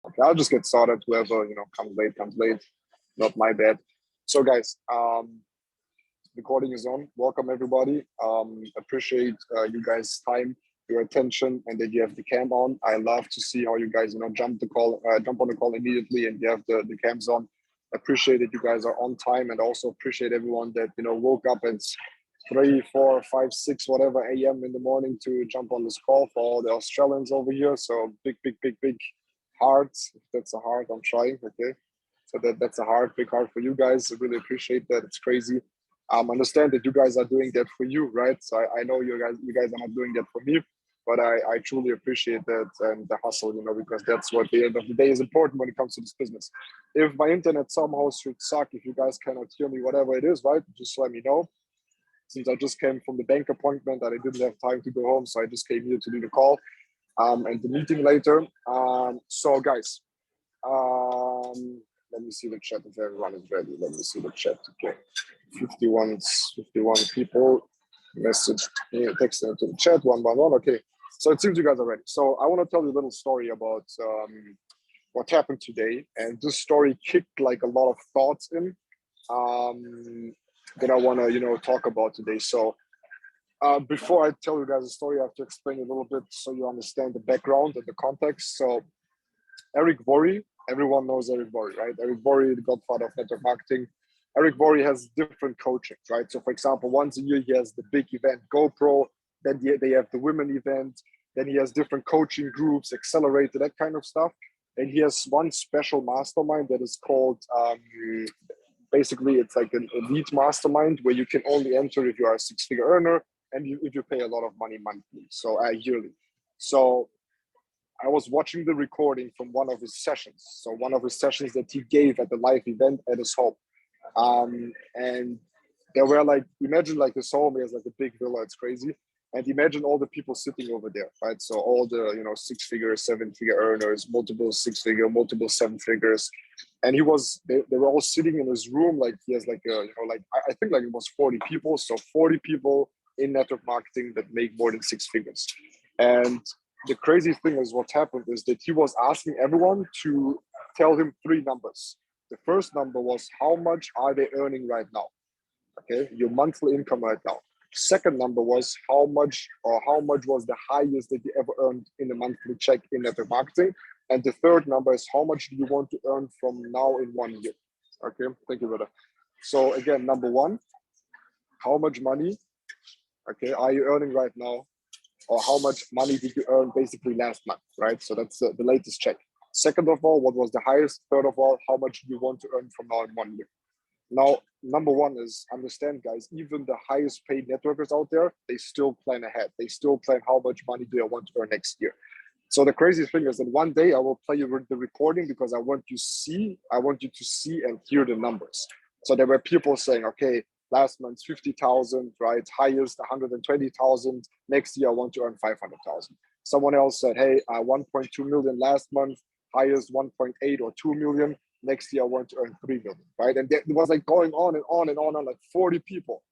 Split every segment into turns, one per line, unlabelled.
Okay, I'll just get started. Whoever comes late comes late. Not my bad. So, guys, recording is on. Welcome everybody. Appreciate you guys' time, your attention, and that you have the cam on. I love to see how you guys jump on the call immediately, and you have the cams on. Appreciate that you guys are on time, and also appreciate everyone that woke up at 3, 4, 5, 6, whatever a.m. in the morning to jump on this call for all the Australians over here. So big heart. If that's a heart, I'm trying. Okay, so that's a heart, big heart for you guys. I really appreciate that. It's crazy. Understand that you guys are doing that for you, right? So I know you guys are not doing that for me, but I truly appreciate that and the hustle, because that's what at the end of the day is important when it comes to this business. If my internet somehow should suck, if you guys cannot hear me, whatever it is, right? Just let me know. Since I just came from the bank appointment and I didn't have time to go home, so I just came here to do the call and the meeting later. So guys, let me see the chat if everyone is ready. Let me see the chat. Okay, 51 people messaged me, texted into the chat one by one. Okay, so it seems you guys are ready. So I want to tell you a little story about what happened today, and this story kicked like a lot of thoughts in that I want to talk about today. So before I tell you guys the story, I have to explain a little bit so you understand the background and the context. So Eric Worre, everyone knows Eric Worre, right? Eric Worre, the godfather of network marketing. Eric Worre has different coachings, right? So for example, once a year he has the big event GoPro, then they have the women event, then he has different coaching groups, accelerator, that kind of stuff. And he has one special mastermind that is called, basically it's like an elite mastermind where you can only enter if you are a 6-figure earner and if you pay a lot of money monthly, so yearly. So I was watching the recording from one of his sessions. So one of his sessions that he gave at the live event at his home. And there were like, imagine like his home, he has like a big villa, it's crazy. And imagine all the people sitting over there, right? So all the, 6-figure, 7-figure earners, multiple 6-figure, multiple 7 figures. And they were all sitting in his room. Like he has like I think like it was 40 people. So 40 people in network marketing that make more than 6 figures. And the crazy thing is what happened is that he was asking everyone to tell him 3 numbers. The first number was how much are they earning right now? Okay, your monthly income right now. Second number was how much was the highest that you ever earned in a monthly check in network marketing. And the third number is how much do you want to earn from now in 1 year? Okay, thank you, brother. So again, number 1, how much money, okay, are you earning right now? Or how much money did you earn basically last month, right? So that's the latest check. Second of all, what was the highest? Third of all, how much do you want to earn from now in 1 year? Now, number 1 is understand, guys, even the highest paid networkers out there, they still plan ahead. They still plan how much money do I want to earn next year. So the crazy thing is that one day I will play you the recording because I want you to see and hear the numbers. So there were people saying, okay, last month 50,000, right? Highest 120,000. Next year I want to earn 500,000. Someone else said, hey, 1.2 million last month, highest 1.8 or 2 million. Next year I want to earn 3 million, right? And it was like going on and on and on, like 40 people.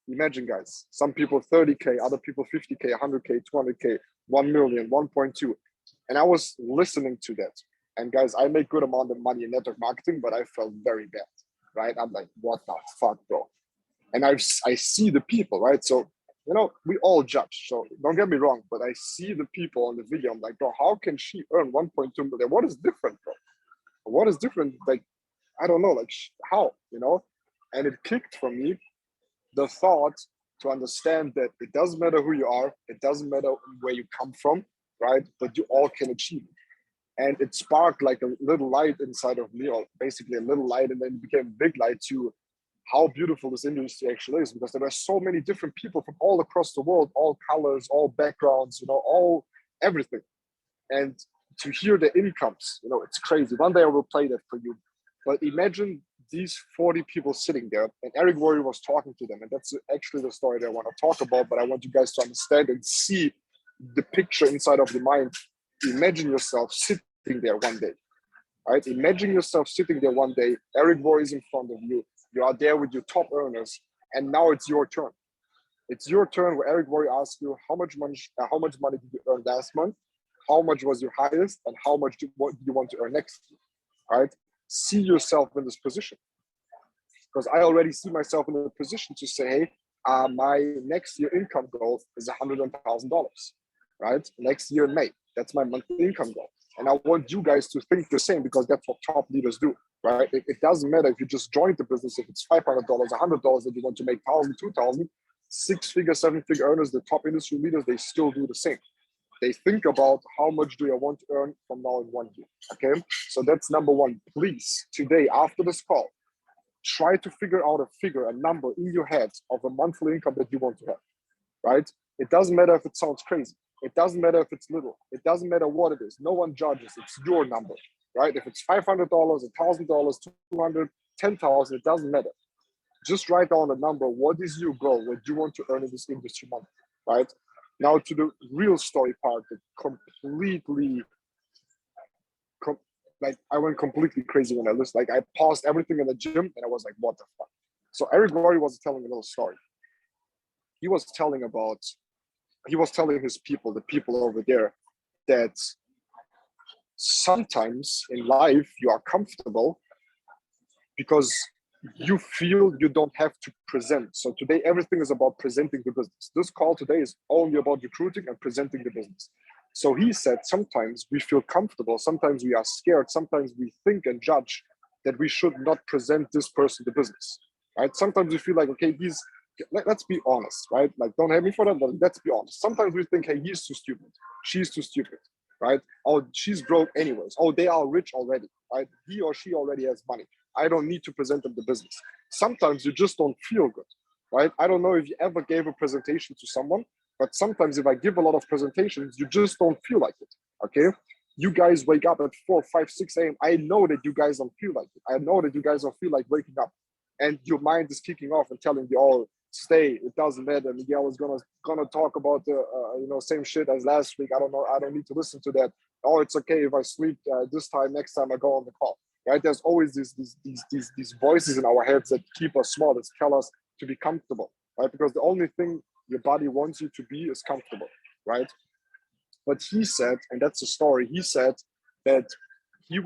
Imagine, guys, some people 30K, other people 50K, 100K, 200K, 1 million, 1.2. And I was listening to that. And guys, I make good amount of money in network marketing, but I felt very bad, right? I'm like, what the fuck, bro? And I see the people, right? So, we all judge. So don't get me wrong, but I see the people on the video. I'm like, bro, how can she earn 1.2 million? What is different, bro? What is different? Like, I don't know, like how, And it clicked for me the thought to understand that it doesn't matter who you are, it doesn't matter where you come from, right? But you all can achieve it. And it sparked like a little light inside of me, or basically a little light, and then it became a big light to how beautiful this industry actually is, because there were so many different people from all across the world, all colors, all backgrounds, all everything. And to hear the incomes, it's crazy. One day I will play that for you. But imagine these 40 people sitting there, and Eric Worre was talking to them. And that's actually the story that I want to talk about, but I want you guys to understand and see the picture inside of your mind. Imagine yourself sitting there one day, right? Imagine yourself sitting there one day, Eric Worre is in front of you, you are there with your top earners, and now it's your turn. It's your turn where Eric Worre asks you, how much money did you earn last month? how much was your highest and how much what you want to earn next year, right? See yourself in this position, because I already see myself in a position to say, hey, my next year income goal is $100,000, right? Next year in May, that's my monthly income goal. And I want you guys to think the same, because that's what top leaders do, right? It doesn't matter if you just joined the business, if it's $500, $100 that you want to make 1,000, 2,000, 6-figure, 7-figure earners, the top industry leaders, they still do the same. They think about how much do I want to earn from now in 1 year, okay? So that's number one. Please, today, after this call, try to figure out a number in your head of a monthly income that you want to have, right? It doesn't matter if it sounds crazy. It doesn't matter if it's little. It doesn't matter what it is. No one judges. It's your number, right? If it's $500, $1,000, 200, 10,000, it doesn't matter. Just write down a number. What is your goal? What do you want to earn in this industry month, right? Now to the real story part that completely, like I went completely crazy when I listened. Like I paused everything in the gym and I was like, what the fuck? So Eric Worre was telling a little story. He was telling his people, the people over there, that sometimes in life you are comfortable because you feel you don't have to present. So today, everything is about presenting the business. This call today is only about recruiting and presenting the business. So he said, sometimes we feel comfortable, sometimes we are scared, sometimes we think and judge that we should not present this person the business, right? Sometimes we feel like, okay, let's be honest, right? Like, don't hate me for that, but let's be honest. Sometimes we think, hey, he's too stupid, she's too stupid, right? Oh, she's broke anyways. Oh, they are rich already, right? He or she already has money. I don't need to present them the business. Sometimes you just don't feel good, right? I don't know if you ever gave a presentation to someone, but sometimes if I give a lot of presentations, you just don't feel like it, okay? You guys wake up at 4, 5, 6 a.m. I know that you guys don't feel like it. I know that you guys don't feel like waking up, and your mind is kicking off and telling you, oh, stay, it doesn't matter. Miguel is gonna talk about the same shit as last week. I don't know. I don't need to listen to that. Oh, it's okay if I sleep this time. Next time I go on the call. Right? There's always these voices in our heads that keep us small, that tell us to be comfortable, right? Because the only thing your body wants you to be is comfortable, right? But he said, and that's the story, he said that he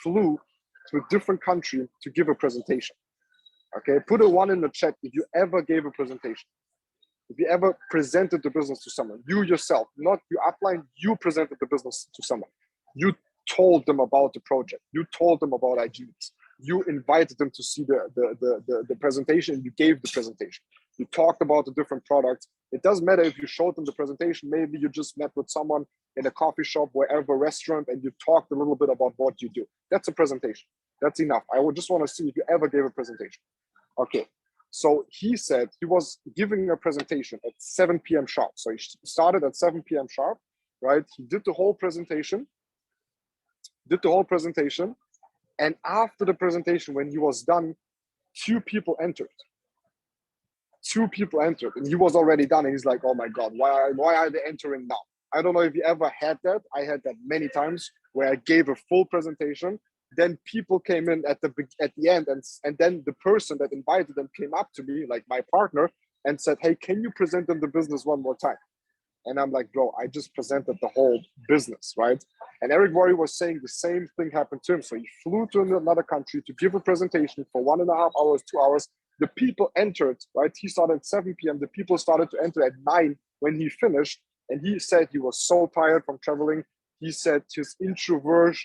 flew to a different country to give a presentation. Okay, put a 1 in the chat if you ever gave a presentation. If you ever presented the business to someone, you yourself, not your upline, you presented the business to someone. You told them about the project. You told them about ideas. You invited them to see the presentation. You gave the presentation. You talked about the different products. It doesn't matter if you showed them the presentation. Maybe you just met with someone in a coffee shop, wherever, restaurant, and you talked a little bit about what you do. That's a presentation. That's enough. I would just want to see if you ever gave a presentation. Okay. So he said he was giving a presentation at 7 p.m. sharp. So he started at 7 p.m. sharp, right? He did the whole presentation. And after the presentation, when he was done, 2 people entered. And he was already done. And he's like, oh my God, why are they entering now? I don't know if you ever had that. I had that many times where I gave a full presentation. Then people came in at the end, and then the person that invited them came up to me, like my partner, and said, hey, can you present them the business one more time? And I'm like, bro, I just presented the whole business, right? And Eric Worre was saying the same thing happened to him. So he flew to another country to give a presentation for 1.5 hours, 2 hours. The people entered, right? He started at 7 p.m. The people started to enter at 9 when he finished. And he said he was so tired from traveling. He said his introverted,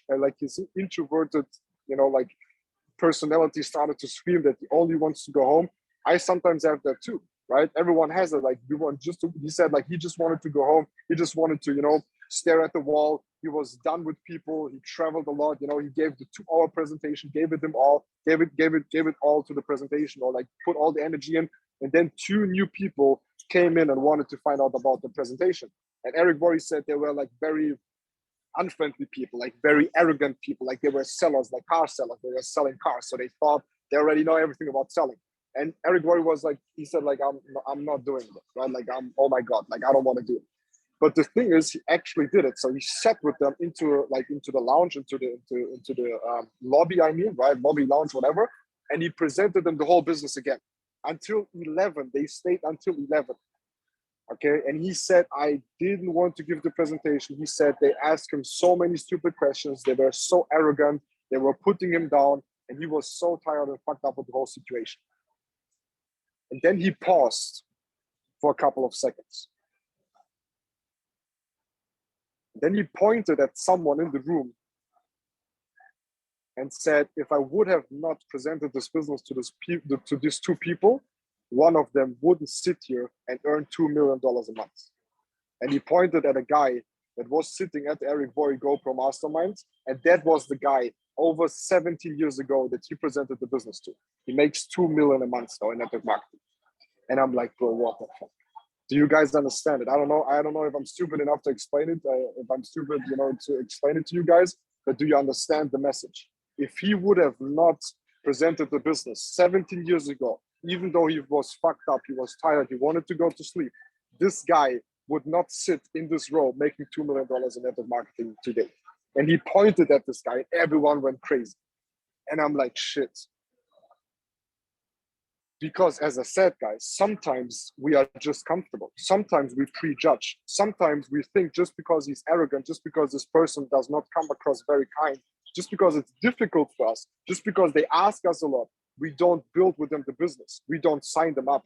personality started to scream that he only wants to go home. I sometimes have that too, right? Everyone has it. Like he said, like he just wanted to go home. He just wanted to, stare at the wall. He was done with people. He traveled a lot. He gave the 2-hour presentation, gave it all to the presentation, or like put all the energy in. And then 2 new people came in and wanted to find out about the presentation. And Eric Worre said they were like very unfriendly people, like very arrogant people, like they were sellers, like car sellers. They were selling cars, so they thought they already know everything about selling. And Eric Worre was like, he said, like, I'm not doing this, right? Like, oh my God, like I don't want to do it. But the thing is, he actually did it. So he sat with them into the lounge, into the lobby. I mean, right, lobby, lounge, whatever. And he presented them the whole business again until 11. They stayed until 11. Okay, and he said, I didn't want to give the presentation. He said they asked him so many stupid questions. They were so arrogant. They were putting him down, and he was so tired and fucked up with the whole situation. And then he paused for a couple of seconds. Then he pointed at someone in the room and said, if I would have not presented this business to these two people, one of them wouldn't sit here and earn $2 million a month. And he pointed at a guy that was sitting at the Eric Worre GoPro Mastermind. And that was the guy over 17 years ago that he presented the business to. He makes $2 million a month now in network marketing. And I'm like, bro, what the fuck? Do you guys understand it? I don't know if I'm stupid enough to explain it. If I'm stupid, to explain it to you guys, but do you understand the message? If he would have not presented the business 17 years ago, even though he was fucked up, he was tired, he wanted to go to sleep, this guy would not sit in this row making $2 million in network marketing today. And he pointed at this guy and everyone went crazy. And I'm like, shit. Because as I said, guys, sometimes we are just comfortable. Sometimes we prejudge. Sometimes we think just because he's arrogant, just because this person does not come across very kind, just because it's difficult for us, just because they ask us a lot, we don't build with them the business. We don't sign them up.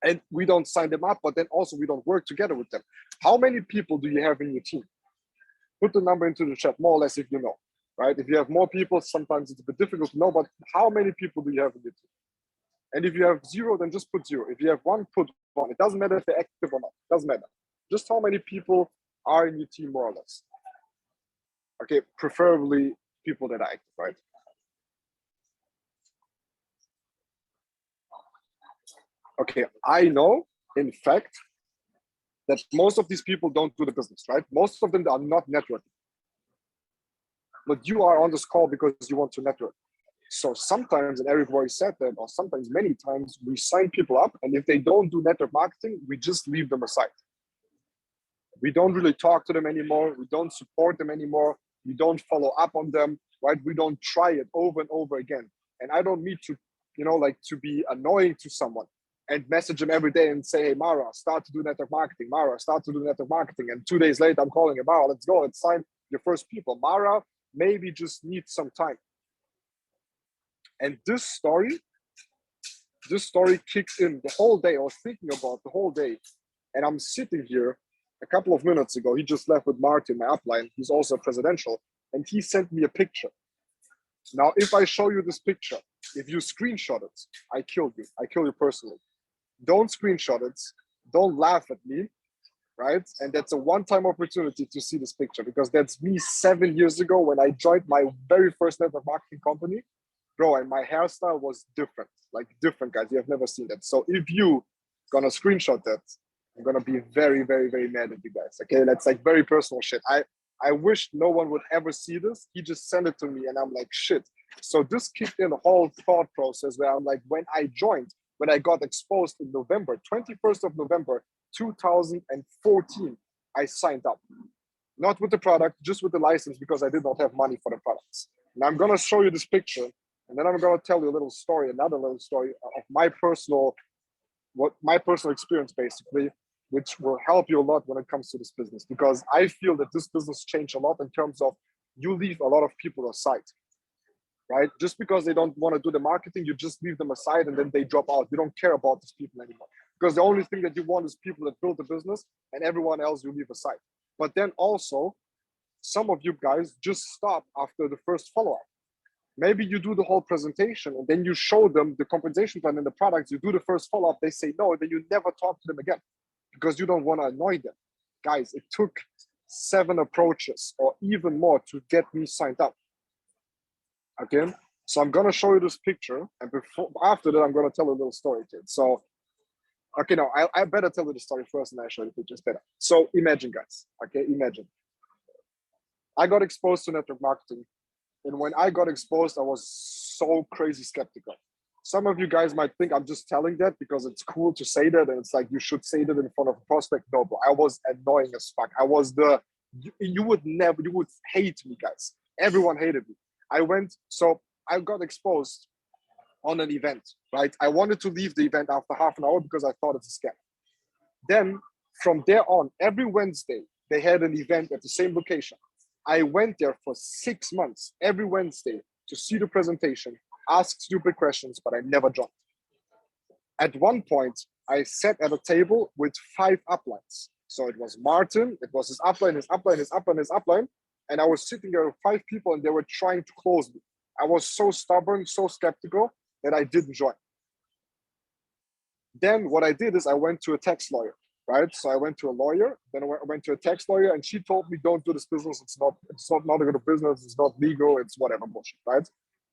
And we don't sign them up, but then also we don't work together with them. How many people do you have in your team? Put the number into the chat, more or less, if you know, right? If you have more people, sometimes it's a bit difficult to know, but how many people do you have in your team? And if you have 0, then just put 0. If you have 1, put 1. It doesn't matter if they're active or not. It doesn't matter. Just how many people are in your team, more or less. Okay, preferably people that are active, right? Okay, I know, in fact, that most of these people don't do the business, right? Most of them are not networking. But you are on this call because you want to network. So sometimes, and Eric Worre said that, or sometimes many times, we sign people up, and if they don't do network marketing, we just leave them aside. We don't really talk to them anymore. We don't support them anymore. We don't follow up on them, right? We don't try it over and over again. And I don't need to, to be annoying to someone and message them every day and say, hey, Mara, start to do network marketing. Mara, start to do network marketing. And 2 days later, I'm calling him, Mara, let's go. Let's sign your first people. Mara maybe just needs some time. And this story kicked in the whole day. I was thinking about the whole day. And I'm sitting here a couple of minutes ago. He just left with Martin, my upline. He's also presidential. And he sent me a picture. Now, if I show you this picture, if you screenshot it, I kill you. I kill you personally. Don't screenshot it. Don't laugh at me, right? And that's a one-time opportunity to see this picture because that's me 7 years ago when I joined my very first network marketing company. Bro, and my hairstyle was different, like different, guys. You have never seen that. So if you gonna screenshot that, I'm gonna be very, very, very mad at you guys. Okay, that's like very personal shit. I wish no one would ever see this. He just sent it to me, and I'm like, shit. So this kicked in the whole thought process where I'm like, when I joined, when I got exposed in November, 21st of November, 2014, I signed up. Not with the product, just with the license because I did not have money for the products. And I'm gonna show you this picture. And then I'm going to tell you a little story, another little story of my personal experience, basically, which will help you a lot when it comes to this business. Because I feel that this business changed a lot in terms of you leave a lot of people aside, right? Just because they don't want to do the marketing, you just leave them aside and then they drop out. You don't care about these people anymore. Because the only thing that you want is people that build the business and everyone else you leave aside. But then also, some of you guys just stop after the first follow-up. Maybe you do the whole presentation and then you show them the compensation plan and the products. You do the first follow-up, they say no, then you never talk to them again because you don't want to annoy them. Guys, it took 7 approaches or even more to get me signed up. Okay, so I'm gonna show you this picture, and after that, I'm gonna tell a little story, kid. So, okay, no, I better tell you the story first, and I show you the pictures better. So imagine, guys. Okay, imagine. I got exposed to network marketing. And when I got exposed, I was so crazy skeptical. Some of you guys might think I'm just telling that because it's cool to say that. And it's like, you should say that in front of a prospect. No, bro, I was annoying as fuck. I was you would hate me, guys. Everyone hated me. I got exposed on an event, right? I wanted to leave the event after half an hour because I thought it's a scam. Then from there on, every Wednesday, they had an event at the same location. I went there for 6 months, every Wednesday, to see the presentation, ask stupid questions, but I never joined. At one point, I sat at a table with 5 uplines. So it was Martin, it was his upline, his upline, his upline, his upline. And I was sitting there with 5 people and they were trying to close me. I was so stubborn, so skeptical that I didn't join. Then what I did is I went to a tax lawyer, right? So I went to a lawyer, then I went to a tax lawyer, and she told me, don't do this business. It's not a good business. It's not legal. It's whatever bullshit, right?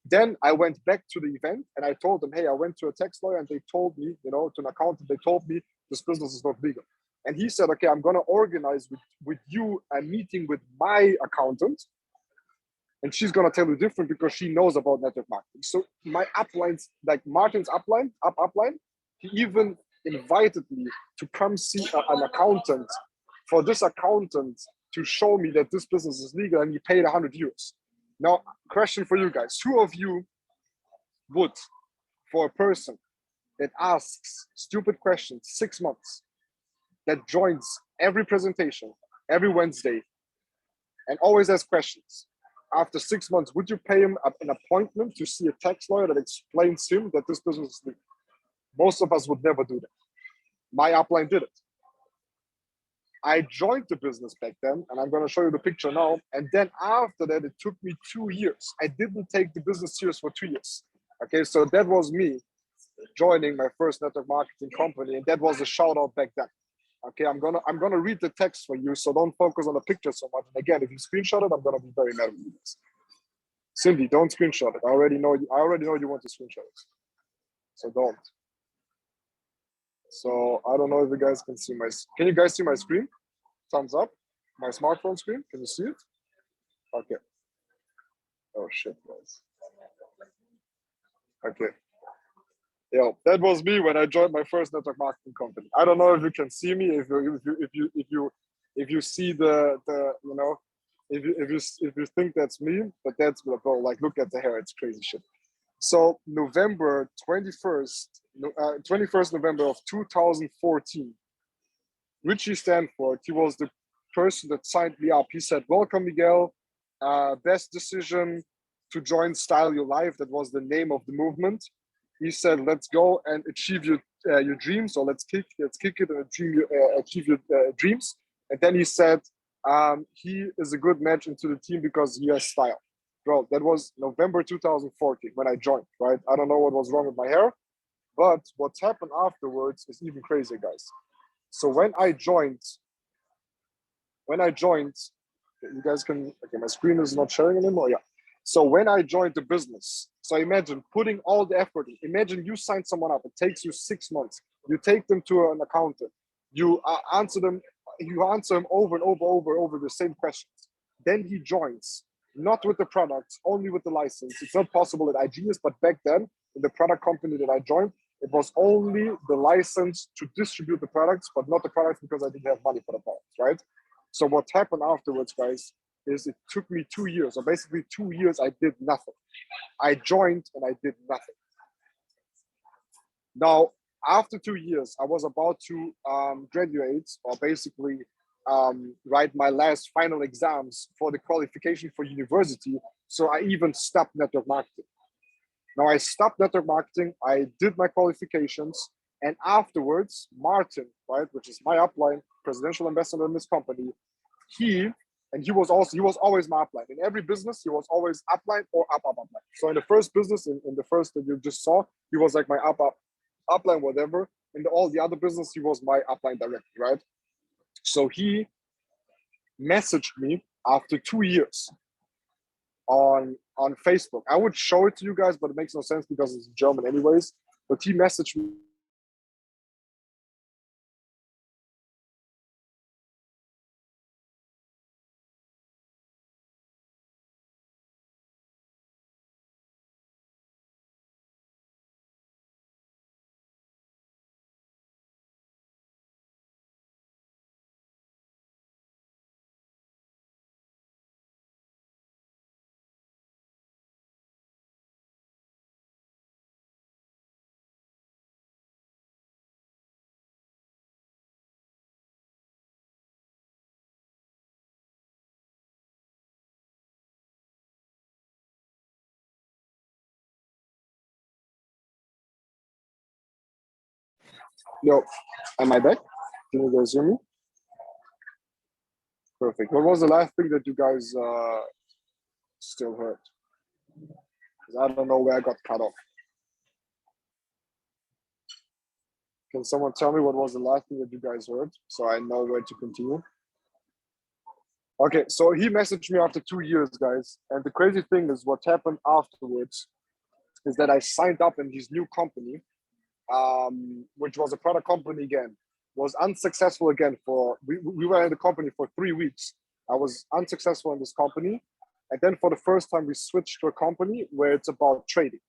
Then I went back to the event and I told them, hey, I went to a tax lawyer and they told me, to an accountant, they told me this business is not legal. And he said, okay, I'm going to organize with you a meeting with my accountant. And she's going to tell you different because she knows about network marketing. So my uplines, like Martin's upline, he even invited me to come see an accountant for this accountant to show me that this business is legal, and he paid 100 euros. Now, question for you guys. Who of you would, for a person that asks stupid questions 6 months, that joins every presentation, every Wednesday, and always asks questions, after 6 months, would you pay him an appointment to see a tax lawyer that explains him that this business is legal? Most of us would never do that. My upline did it. I joined the business back then, and I'm going to show you the picture now. And then after that, it took me 2 years. I didn't take the business serious for 2 years. Okay, so that was me joining my first network marketing company, and that was a shout out back then. Okay, I'm gonna read the text for you, so don't focus on the picture so much. And again, if you screenshot it, I'm gonna be very mad with you guys. Cindy, don't screenshot it. I already know you want to screenshot it. So don't. So I don't know if you guys can see can you guys see my screen? Thumbs up. My smartphone screen. Can you see it? Okay. Oh shit, guys. Okay. Yeah, that was me when I joined my first network marketing company. I don't know if you can see me, if you see the if you think that's me, but that's bro. Like, look at the hair, it's crazy shit. So November 21st November of 2014, Richie Stanford, he was the person that signed me up. He said, "Welcome, Miguel. Best decision to join Style Your Life." That was the name of the movement. He said, "Let's go and achieve your dreams, or let's kick it and achieve your dreams." And then he said, he is a good match into the team because he has style. Bro, that was November 2014 when I joined, right? I don't know what was wrong with my hair, but what happened afterwards is even crazier, guys. So when I joined, you guys can, okay, my screen is not sharing anymore. Yeah. So when I joined the business, so imagine putting all the effort in. Imagine you sign someone up. It takes you 6 months. You take them to an accountant. You answer them over and over the same questions. Then he joins, not with the products, only with the license. It's not possible at IGS, but back then, in the product company that I joined, it was only the license to distribute the products, but not the products because I didn't have money for the products, right? So what happened afterwards, guys, is it took me 2 years, or basically 2 years, I did nothing. I joined and I did nothing. Now, after 2 years, I was about to graduate, or basically write my last final exams for the qualification for university. So I even stopped network marketing. Now I stopped network marketing. I did my qualifications, and afterwards, Martin, right, which is my upline, presidential ambassador in this company, he was always my upline. In every business, he was always upline or upline. So in the first business, in the first that you just saw, he was like my upline, whatever. In all the other business, he was my upline directly, right? So he messaged me after 2 years on Facebook. I would show it to you guys, but it makes no sense because it's German anyways. But he messaged me Yo, am I back? Can you guys hear me? Perfect. What was the last thing that you guys still heard? 'Cause I don't know where I got cut off. Can someone tell me what was the last thing that you guys heard so I know where to continue? Okay, so he messaged me after 2 years, guys. And the crazy thing is what happened afterwards is that I signed up in his new company, which was a product company again, was unsuccessful again we were in the company for 3 weeks. I was unsuccessful in this company. And then for the first time, we switched to a company where it's about trading.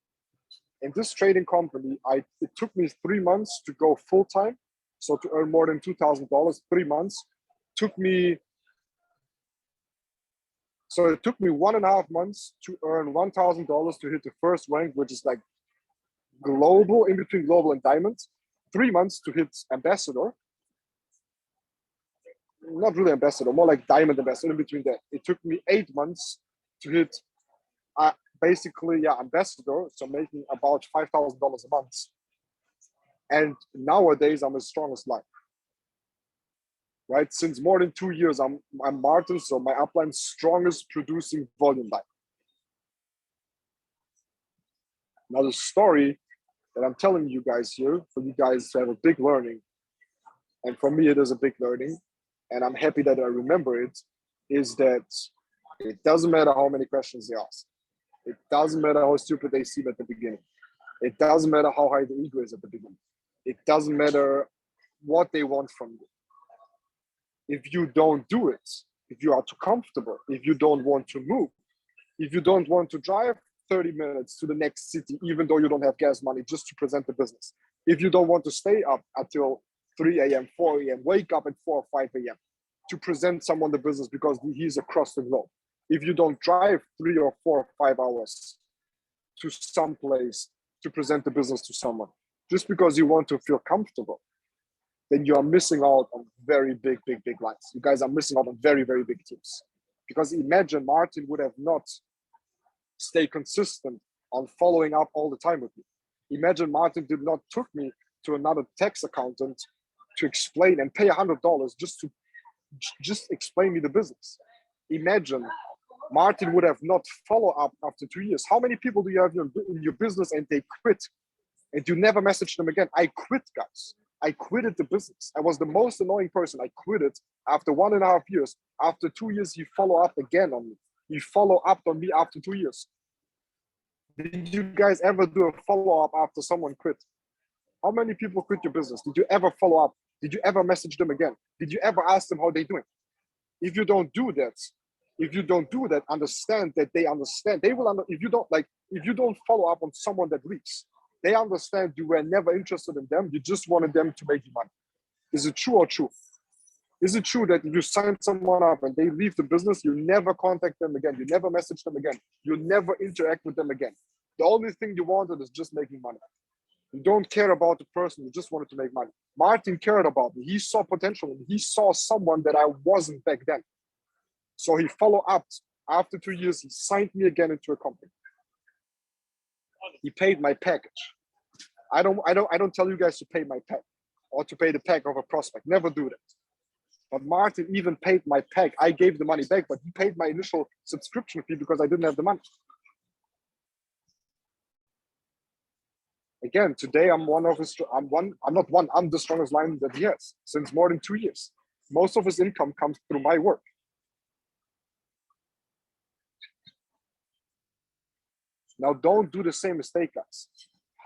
In this trading company, it took me 3 months to go full time. So to earn more than $2,000, 3 months took me. So it took me 1.5 months to earn $1,000 to hit the first rank, which is like global, in between global and diamond. 3 months to hit ambassador. Not really ambassador, more like diamond ambassador, in between that. It took me 8 months to hit basically, yeah, ambassador. So making about $5,000 a month. And nowadays I'm as strong as life. Right? Since more than 2 years, I'm Martin, so my upline's strongest producing volume line. Now the story that I'm telling you guys here, for you guys to have a big learning, and for me it is a big learning, and I'm happy that I remember it, is that it doesn't matter how many questions they ask. It doesn't matter how stupid they seem at the beginning. It doesn't matter how high the ego is at the beginning. It doesn't matter what they want from you. If you don't do it, if you are too comfortable, if you don't want to move, if you don't want to drive 30 minutes to the next city, even though you don't have gas money, just to present the business, if you don't want to stay up until 3 a.m., 4 a.m., wake up at 4 or 5 a.m. to present someone the business because he's across the globe, if you don't drive 3 or 4 or 5 hours to some place to present the business to someone, just because you want to feel comfortable, then you are missing out on very big lines. You guys are missing out on very big teams. Because imagine Martin would have not stayed consistent on following up all the time with me. Imagine Martin did not took me to another tax accountant to explain and pay $100 just explain me the business. Imagine Martin would have not follow up after 2 years. How many people do you have in your business and they quit and you never message them again? I quit, guys. I quitted the business. I was the most annoying person. I quit it after 1.5 years. After 2 years, he follow up again on me. He follow up on me after 2 years. Did you guys ever do a follow up after someone quit? How many people quit your business? Did you ever follow up? Did you ever message them again? Did you ever ask them how they're doing? If you don't do that, understand that they understand. They will if you don't follow up on someone that leaves, they understand you were never interested in them. You just wanted them to make you money. Is it true or true? Is it true that if you sign someone up and they leave the business, you never contact them again, you never message them again, you never interact with them again? The only thing you wanted is just making money. You don't care about the person, you just wanted to make money. Martin cared about me. He saw potential and he saw someone that I wasn't back then. So he followed up. After 2 years, he signed me again into a company. He paid my package. I don't tell you guys to pay my pack or to pay the pack of a prospect. Never do that. But Martin even paid my pack. I gave the money back, but he paid my initial subscription fee because I didn't have the money. Again, today I'm the strongest line that he has since more than 2 years. Most of his income comes through my work. Now, don't do the same mistake, guys.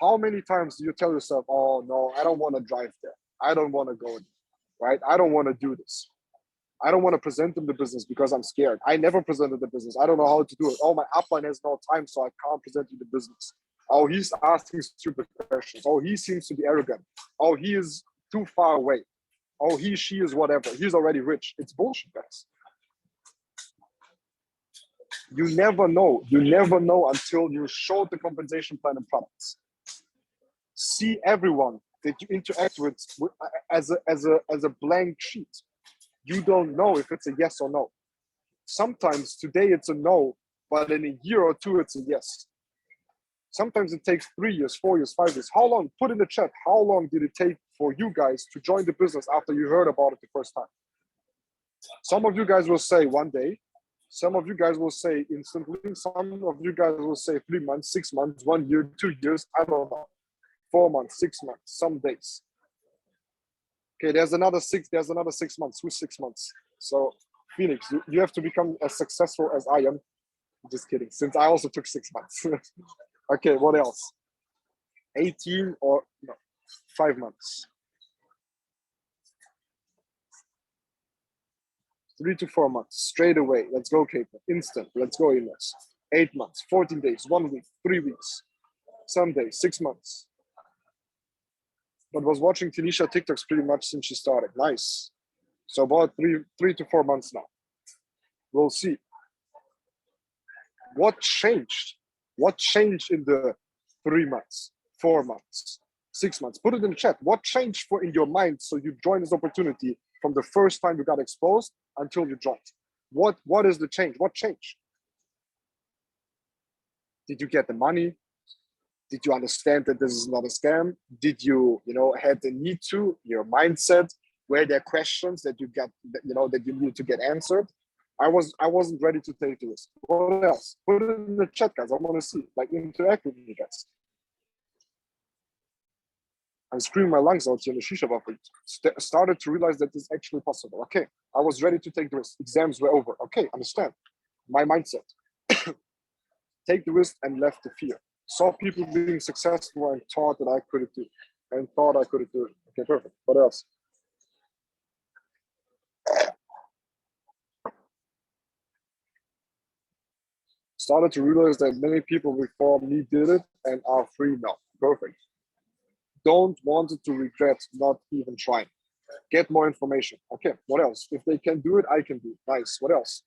How many times do you tell yourself, oh no, I don't want to drive there. I don't want to go there, right? I don't want to do this. I don't want to present them the business because I'm scared. I never presented the business. I don't know how to do it. Oh, my upline has no time, so I can't present you the business. Oh, he's asking stupid questions. Oh, he seems to be arrogant. Oh, he is too far away. Oh, she is whatever. He's already rich. It's bullshit, guys. You never know. You never know until you show the compensation plan and products. See everyone that you interact with as a blank sheet. You don't know if it's a yes or no. Sometimes today it's a no, but in a year or two it's a yes. Sometimes it takes 3 years, 4 years, 5 years. How long? Put in the chat. How long did it take for you guys to join the business after you heard about it the first time? Some of you guys will say one day, some of you guys will say instantly, some of you guys will say 3 months, 6 months, 1 year, 2 years, I don't know, 4 months, 6 months, some days. Okay, there's another 6 months. Who's 6 months? So Phoenix, you have to become as successful as I am. Just kidding, since I also took 6 months. Okay, what else? 18 or no, 5 months. 3 to 4 months, straight away. Let's go, Cape. Instant. Let's go, Ines. 8 months, 14 days, 1 week, 3 weeks, some days, 6 months. But was watching Tanisha TikToks pretty much since she started. Nice. So about 3 to 4 months now. We'll see. What changed? What changed in the 3 months, 4 months, 6 months? Put it in the chat. What changed in your mind so you joined this opportunity from the first time you got exposed until you joined? What is the change? What changed? Did you get the money? Did you understand that this is not a scam? Did you, had the need to, your mindset? Were there questions that you got, that you need to get answered? I wasn't ready to take the risk. What else? Put it in the chat, guys. I want to see, interact with you guys. I'm screaming my lungs out here in the shisha bar. Started to realize that this is actually possible. Okay, I was ready to take the risk. Exams were over. Okay, understand. My mindset. Take the risk and left the fear. Saw people being successful and thought that I couldn't do it. And thought I couldn't do it. Okay, perfect. What else? Started to realize that many people before me did it and are free now. Perfect. Don't want it to regret not even trying. Get more information. Okay, what else? If they can do it, I can do it. Nice. What else?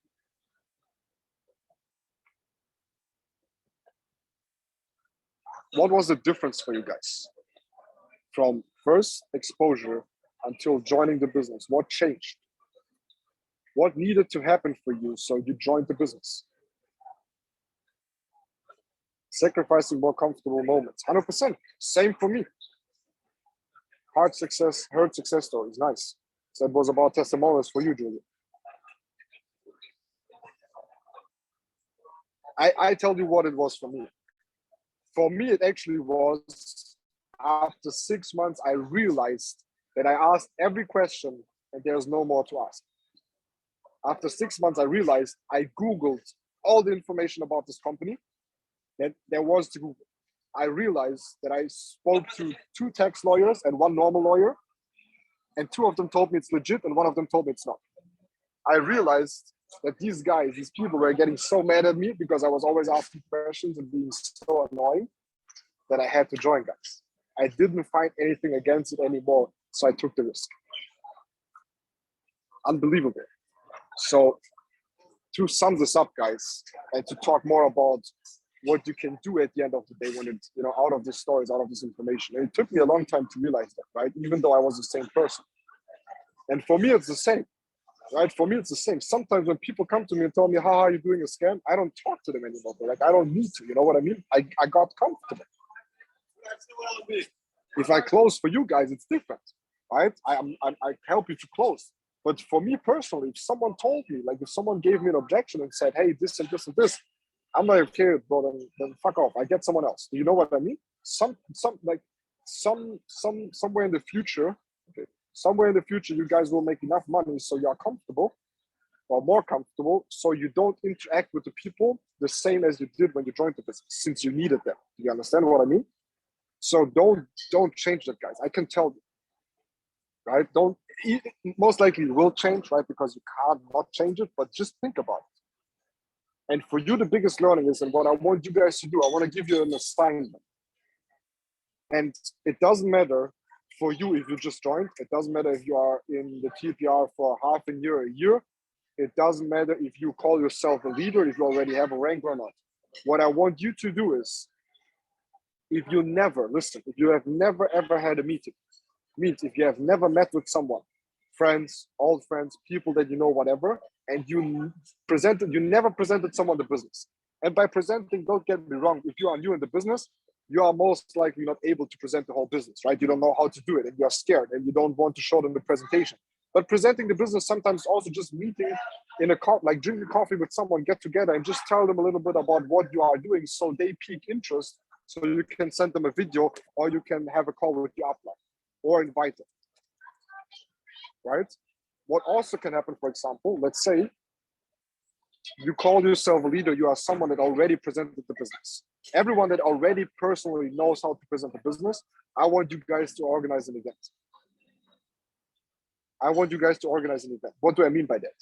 What was the difference for you guys from first exposure until joining the business? What changed? What needed to happen for you so you joined the business? Sacrificing more comfortable moments. 100%. Same for me. Heard success stories. Nice. So it was about testimonials for you, Julia. I tell you what it was for me. For me, it actually was after 6 months, I realized that I asked every question and there's no more to ask. After 6 months, I realized I Googled all the information about this company that there was to Google. I realized that I spoke to 2 tax lawyers and 1 normal lawyer, and 2 of them told me it's legit and 1 of them told me it's not. I realized that these people were getting so mad at me because I was always asking questions and being so annoying that I had to join, guys. I didn't find anything against it anymore, so I took the risk. Unbelievable. So to sum this up, guys, and to talk more about what you can do at the end of the day when it's, out of these stories, out of this information. And it took me a long time to realize that, right? Even though I was the same person. And for me, it's the same, right? For me, it's the same. Sometimes when people come to me and tell me, how are you doing a scam? I don't talk to them anymore. I don't need to, you know what I mean? I got comfortable. If I close for you guys, it's different, right? I help you to close. But for me personally, if someone told me, if someone gave me an objection and said, hey, this and this and this, I'm like, okay, bro, then fuck off. I get someone else. Do you know what I mean? Somewhere in the future, you guys will make enough money so you are comfortable or more comfortable, so you don't interact with the people the same as you did when you joined the business, since you needed them. Do you understand what I mean? So don't change that, guys. I can tell you, right? Most likely it will change, right? Because you can't not change it, but just think about it. And for you, the biggest learning is, and what I want you guys to do, I want to give you an assignment. And it doesn't matter for you if you just joined. It doesn't matter if you are in the TPR for half a year. It doesn't matter if you call yourself a leader, if you already have a rank or not. What I want you to do is, if you have never ever had a meeting, means if you have never met with someone, friends, old friends, people that you know, whatever, and you never presented someone the business. And by presenting, don't get me wrong, if you are new in the business, you are most likely not able to present the whole business, right? You don't know how to do it and you're scared and you don't want to show them the presentation. But presenting the business sometimes also just meeting in a like drinking coffee with someone, get together and just tell them a little bit about what you are doing so they pique interest, so you can send them a video or you can have a call with your upline or invite them, right? What also can happen, for example, let's say you call yourself a leader, you are someone that already presented the business. Everyone that already personally knows how to present the business, I want you guys to organize an event. I want you guys to organize an event. What do I mean by that?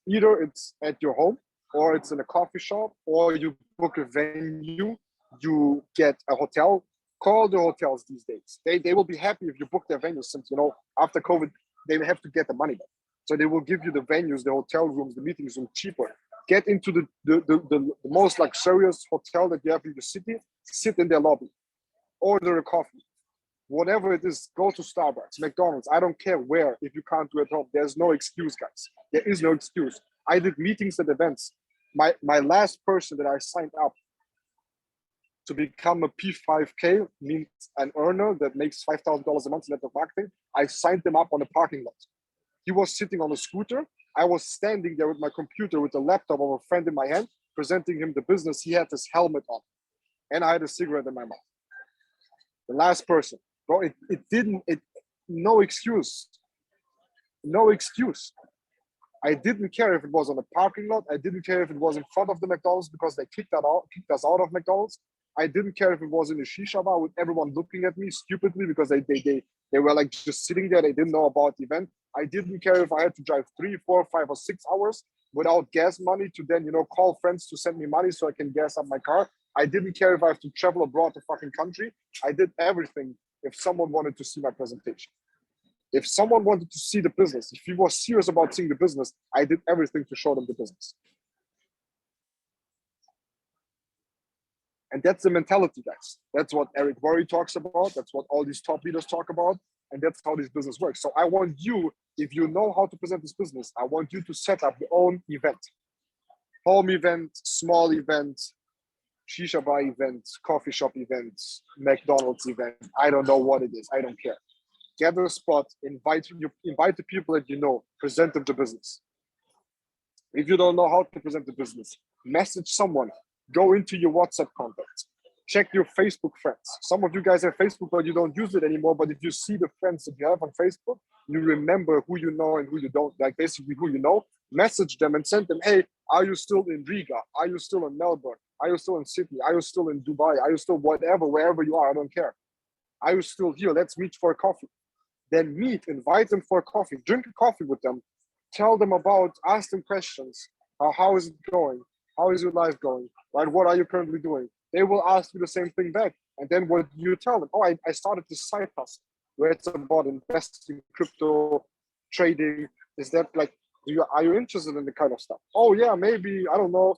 Either it's at your home, or it's in a coffee shop, or you book a venue, you get a hotel. Call the hotels these days. They will be happy if you book their venues, since, you know, after COVID, they have to get the money back. So they will give you the venues, the hotel rooms, the meetings room cheaper. Get into the most luxurious hotel that you have in the city, sit in their lobby, order a coffee. Whatever it is, go to Starbucks, McDonald's, I don't care where. If you can't do it at home, there's no excuse, guys. There is no excuse. I did meetings at events. My last person that I signed up to become a P5K, means an earner that makes $5,000 a month in network marketing, I signed them up on a parking lot. He was sitting on a scooter. I was standing there with my computer with the laptop of a friend in my hand, presenting him the business. He had his helmet on and I had a cigarette in my mouth. The last person. Bro, no excuse. No excuse. I didn't care if it was on a parking lot. I didn't care if it was in front of the McDonald's because they kicked us out of McDonald's. I didn't care if it was in a shisha bar with everyone looking at me stupidly because they were like just sitting there. They didn't know about the event. I didn't care if I had to drive 3, 4, 5, or 6 hours without gas money to then, you know, call friends to send me money so I can gas up my car. I didn't care if I have to travel abroad to fucking country. I did everything if someone wanted to see my presentation. If someone wanted to see the business, if he was serious about seeing the business, I did everything to show them the business. And that's the mentality, guys. That's what Eric Worre talks about. That's what all these top leaders talk about. And that's how this business works. So I want you, if you know how to present this business, I want you to set up your own event. Home event, small event, shisha bar event, coffee shop event, McDonald's event. I don't know what it is. I don't care. Get a spot, invite the people that you know, present them the business. If you don't know how to present the business, message someone, go into your WhatsApp contacts, check your Facebook friends. Some of you guys have Facebook, but you don't use it anymore. But if you see the friends that you have on Facebook, you remember who you know and who you don't, like basically who you know, message them and send them, hey, are you still in Riga? Are you still in Melbourne? Are you still in Sydney? Are you still in Dubai? Are you still whatever, wherever you are? I don't care. Are you still here? Let's meet for a coffee. Then meet, invite them for a coffee, drink a coffee with them, tell them about, ask them questions. How is it going? How is your life going? Right? What are you currently doing? They will ask you the same thing back. And then what you tell them, oh, I started this side hustle where it's about investing, crypto, trading. Is that like, are you interested in the kind of stuff? Oh yeah, maybe, I don't know,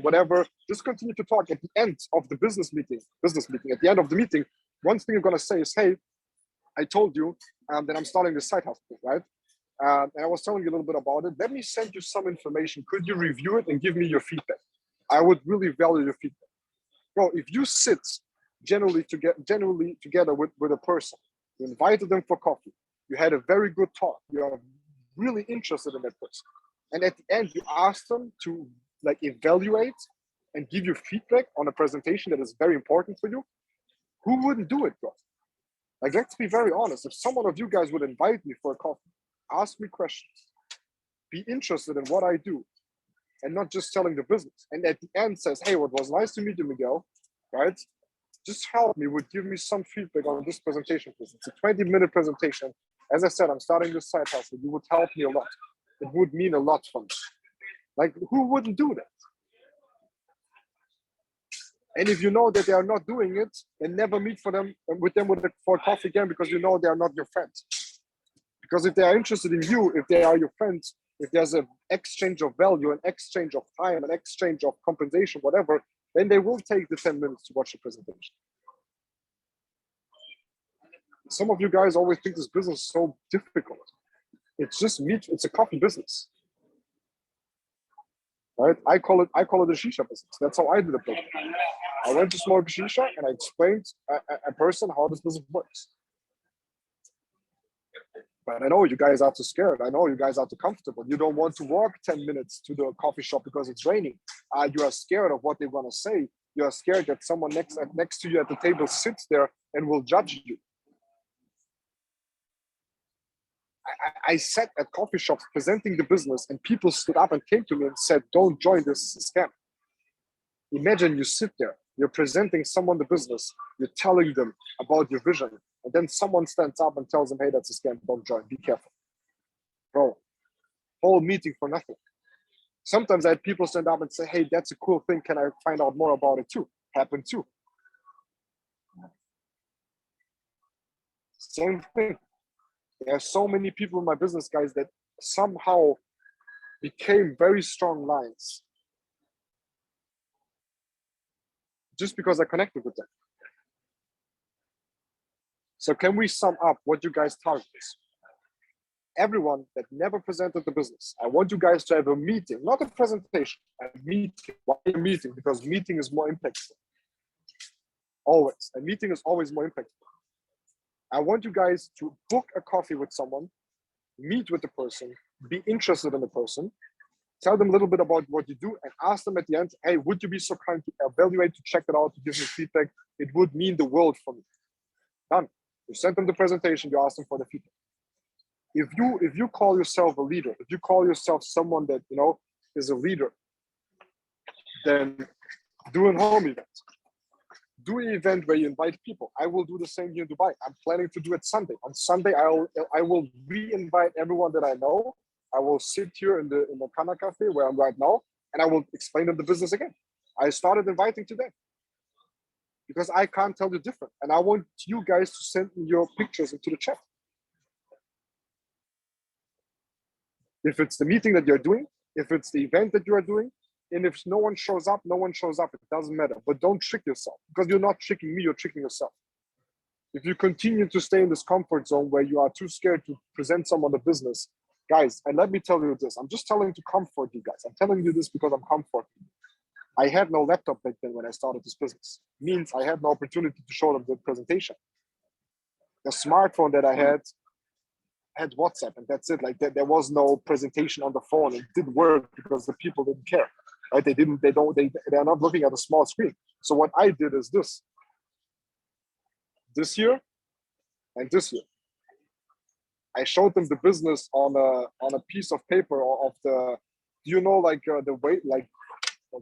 whatever. Just continue to talk. At the end of the business meeting, at the end of the meeting, one thing you're gonna say is, hey, I told you that I'm starting this side hustle, right? And I was telling you a little bit about it. Let me send you some information. Could you review it and give me your feedback? I would really value your feedback. Bro, if you sit generally together with a person, you invited them for coffee, you had a very good talk, you are really interested in that person, and at the end you ask them to like evaluate and give you feedback on a presentation that is very important for you, who wouldn't do it, bro? Like, let's be very honest. If someone of you guys would invite me for a coffee, ask me questions, be interested in what I do, and not just selling the business, and at the end says, hey, what was nice to meet you, Miguel, right? Just help me, would give me some feedback on this presentation, please. It's a 20-minute presentation. As I said, I'm starting this side hustle. You would help me a lot. It would mean a lot for me. Like, who wouldn't do that? And if you know that they are not doing it, then never meet for coffee again, because you know they are not your friends. Because if they are interested in you, if they are your friends, if there's an exchange of value, an exchange of time, an exchange of compensation, whatever, then they will take the 10 minutes to watch the presentation. Some of you guys always think this business is so difficult. It's just meat. It's a coffee business, right? I call it a shisha business. That's how I did it. I went to smoke shisha and I explained a person how this business works. But I know you guys are too scared. I know you guys are too comfortable. You don't want to walk 10 minutes to the coffee shop because it's raining. You are scared of what they're going to say. You are scared that someone next to you at the table sits there and will judge you. I sat at coffee shops presenting the business and people stood up and came to me and said, don't join this scam. Imagine you sit there, you're presenting someone the business, you're telling them about your vision, and then someone stands up and tells them, hey, that's a scam, don't join, be careful. Bro, whole meeting for nothing. Sometimes I had people stand up and say, hey, that's a cool thing, can I find out more about it too? Happened too. Same thing. There are so many people in my business, guys, that somehow became very strong lines just because I connected with them. So can we sum up what you guys target? Everyone that never presented the business, I want you guys to have a meeting, not a presentation, a meeting. Why a meeting? Because meeting is more impactful. Always. A meeting is always more impactful. I want you guys to book a coffee with someone, meet with the person, be interested in the person, tell them a little bit about what you do, and ask them at the end, hey, would you be so kind to evaluate, to check it out, to give me feedback? It would mean the world for me. Done. You sent them the presentation, you ask them for the feedback. If you call yourself a leader, if you call yourself someone that is a leader, then do a home event. Do an event where you invite people. I will do the same here in Dubai. I'm planning to do it Sunday. On Sunday, I will re-invite everyone that I know. I will sit here in the Kana Cafe where I'm right now, and I will explain them the business again. I started inviting today because I can't tell you different. And I want you guys to send me your pictures into the chat. If it's the meeting that you're doing, if it's the event that you are doing, and if no one shows up, no one shows up. It doesn't matter. But don't trick yourself, because you're not tricking me, you're tricking yourself. If you continue to stay in this comfort zone where you are too scared to present someone the business, guys, and let me tell you this, I'm just telling you to comfort you guys. I'm telling you this because I'm comforting you. I had no laptop back then when I started this business. Means I had no opportunity to show them the presentation. The smartphone that I had WhatsApp, and that's it. Like there was no presentation on the phone. It didn't work because the people didn't care. Right? They're not looking at a small screen. So what I did is this year and this year. I showed them the business on a piece of paper of the, the weight,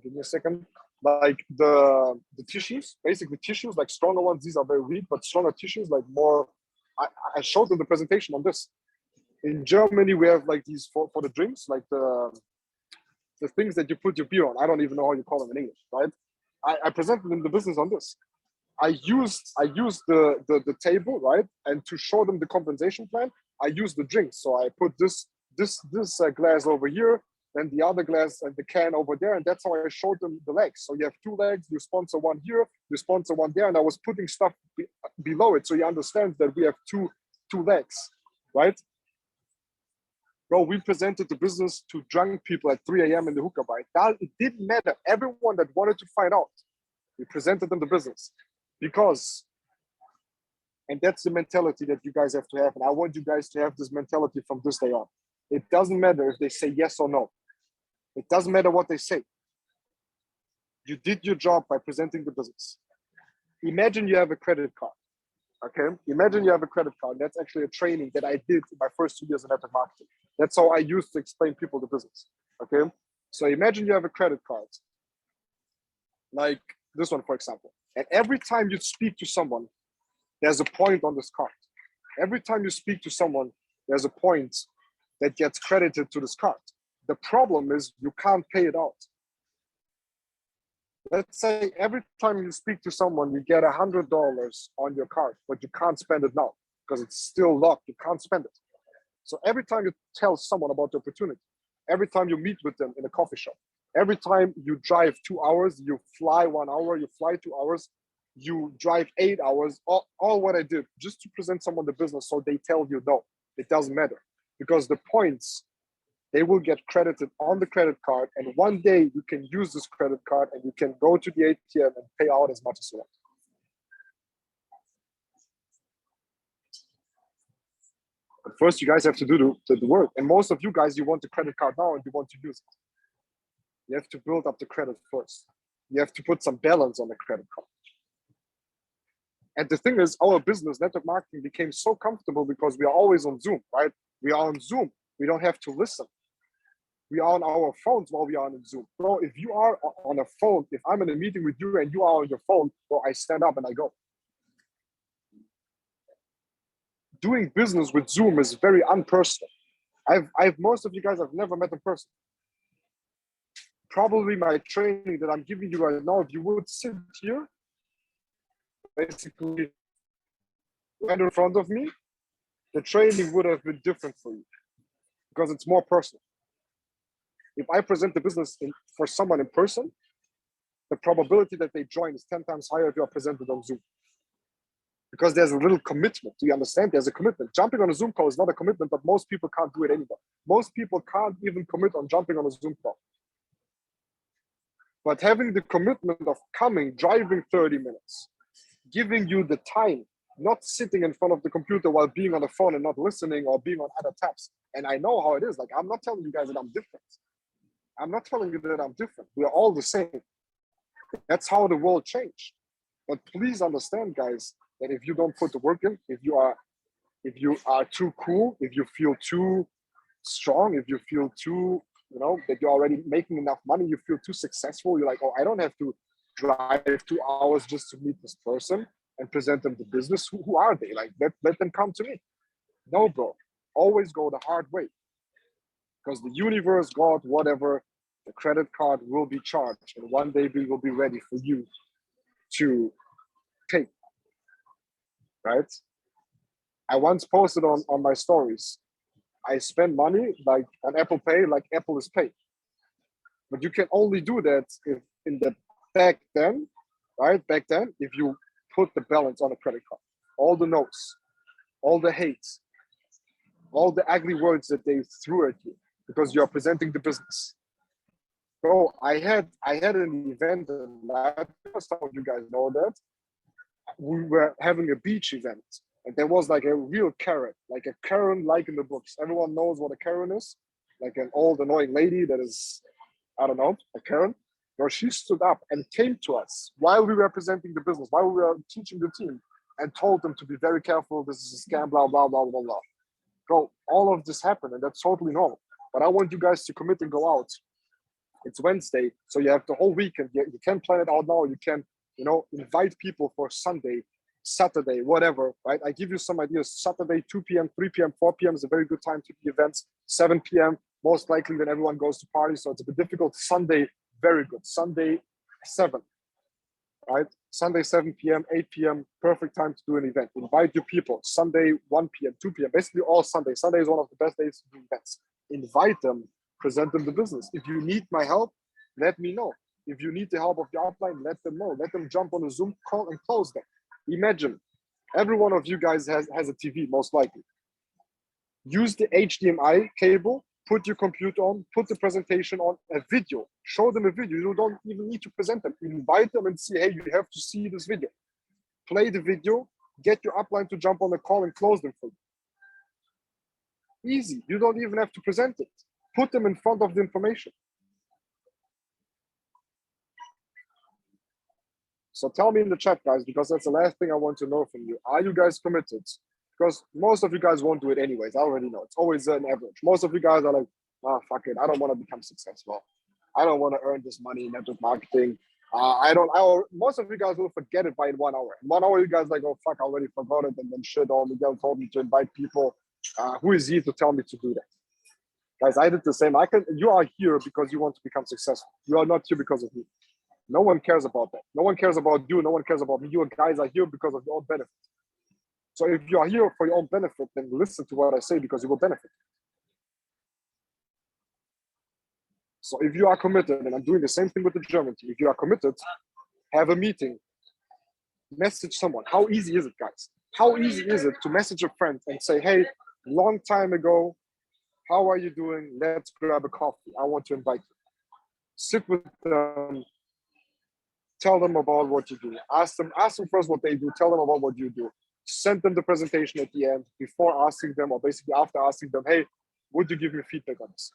give me a second, like the tissues, basically tissues, like stronger ones. These are very weak, but stronger tissues, like more. I showed them the presentation on this. In Germany, we have like these for the drinks, like the things that you put your beer on. I don't even know how you call them in English, right? I presented them the business on this. I used the table, right? And to show them the compensation plan, I used the drinks. So I put this glass over here, then the other glass and the can over there, and that's how I showed them the legs. So you have two legs, you sponsor one here, you sponsor one there, and I was putting stuff below it so you understand that we have two legs, right? Bro, we presented the business to drunk people at 3 a.m. in the hookah bar. It didn't matter. Everyone that wanted to find out, we presented them the business. Because, and that's the mentality that you guys have to have. And I want you guys to have this mentality from this day on. It doesn't matter if they say yes or no. It doesn't matter what they say. You did your job by presenting the business. Imagine you have a credit card. Okay, imagine you have a credit card. That's actually a training that I did in my first 2 years in network marketing. That's how I used to explain people the business. Okay, so imagine you have a credit card, like this one, for example. And every time you speak to someone, there's a point on this card. Every time you speak to someone, there's a point that gets credited to this card. The problem is you can't pay it out. Let's say every time you speak to someone, you get $100 on your card, but you can't spend it now because it's still locked. You can't spend it. So every time you tell someone about the opportunity, every time you meet with them in a coffee shop, every time you drive 2 hours, you fly 1 hour, you fly 2 hours, you drive 8 hours, all what I did just to present someone the business so they tell you no, it doesn't matter. Because the points They will get credited on the credit card, and one day you can use this credit card and you can go to the ATM and pay out as much as you want. But first, you guys have to do the work. And most of you guys, you want the credit card now and you want to use it. You have to build up the credit first. You have to put some balance on the credit card. And the thing is, our business, network marketing, became so comfortable because we are always on Zoom, right? We are on Zoom. We don't have to listen. We are on our phones while we are on Zoom. Bro, if you are on a phone, if I'm in a meeting with you and you are on your phone, bro, I stand up and I go. Doing business with Zoom is very unpersonal. I've most of you guys I've never met in person. Probably my training that I'm giving you right now, if you would sit here, basically right in front of me, the training would have been different for you because it's more personal. If I present the business for someone in person, the probability that they join is 10 times higher if you are presented on Zoom. Because there's a little commitment. Do you understand? There's a commitment. Jumping on a Zoom call is not a commitment, but most people can't do it anymore. Most people can't even commit on jumping on a Zoom call. But having the commitment of coming, driving 30 minutes, giving you the time, not sitting in front of the computer while being on the phone and not listening or being on other tabs. And I know how it is. Like, I'm not telling you guys that I'm different. I'm not telling you that I'm different. We are all the same. That's how the world changed. But please understand, guys, that if you don't put the work in, if you are too cool, if you feel too strong, if you feel too, that you're already making enough money, you feel too successful, you're like, oh, I don't have to drive 2 hours just to meet this person and present them the business. Who are they? Like, let them come to me. No, bro. Always go the hard way. Because the universe, God, whatever, the credit card will be charged. And one day we will be ready for you to pay. Right? I once posted on my stories, I spend money like on Apple Pay, like Apple is paid. But you can only do that if back then, if you put the balance on a credit card. All the notes, all the hates, all the ugly words that they threw at you because you are presenting the business. Bro, I had an event, and some of you guys know that. We were having a beach event, and there was like a real Karen, like a Karen like in the books. Everyone knows what a Karen is, like an old annoying lady that is, I don't know, a Karen. Bro, she stood up and came to us while we were presenting the business, while we were teaching the team, and told them to be very careful. This is a scam, blah, blah, blah, blah, blah. Bro, all of this happened, and that's totally normal. But I want you guys to commit and go out. It's Wednesday, so you have the whole weekend. You can plan it out now. You can, invite people for Sunday, Saturday, whatever, right? I give you some ideas. Saturday, 2 p.m., 3 p.m., 4 p.m. is a very good time to the events. 7 p.m., most likely when everyone goes to parties, so it's a bit difficult. Sunday, very good. Sunday, 7, right? Sunday, 7 p.m., 8 p.m., perfect time to do an event. Invite your people. Sunday, 1 p.m., 2 p.m., basically all Sunday. Sunday is one of the best days to do events. Invite them, present them the business. If you need my help, let me know. If you need the help of the upline, let them know. Let them jump on a Zoom call and close them. Imagine, every one of you guys has a TV, most likely. Use the HDMI cable, put your computer on, put the presentation on, a video. Show them a video. You don't even need to present them. Invite them and say, hey, you have to see this video. Play the video, get your upline to jump on the call and close them for you. Easy. You don't even have to present it. Put them in front of the information. So tell me in the chat, guys, because that's the last thing I want to know from you. Are you guys committed? Because most of you guys won't do it anyways. I already know. It's always an average. Most of you guys are like, fuck it. I don't want to become successful. I don't want to earn this money in network marketing. Most of you guys will forget it by 1 hour. In 1 hour, you guys like, oh, fuck, I already forgot it. And then shit, Miguel told me to invite people. Who is he to tell me to do that? Guys, I did the same. You are here because you want to become successful. You are not here because of me. No one cares about that. No one cares about you. No one cares about me. You guys are here because of your own benefit. So if you are here for your own benefit, then listen to what I say because you will benefit. So if you are committed, and I'm doing the same thing with the German team, if you are committed, have a meeting, message someone. How easy is it, guys? How easy is it to message a friend and say, hey, long time ago, How are you doing? Let's grab a coffee. I want to invite you. Sit with them, tell them about what you do. Ask them first what they do, tell them about what you do. Send them the presentation at the end before asking them, or basically after asking them, hey, would you give me feedback on this?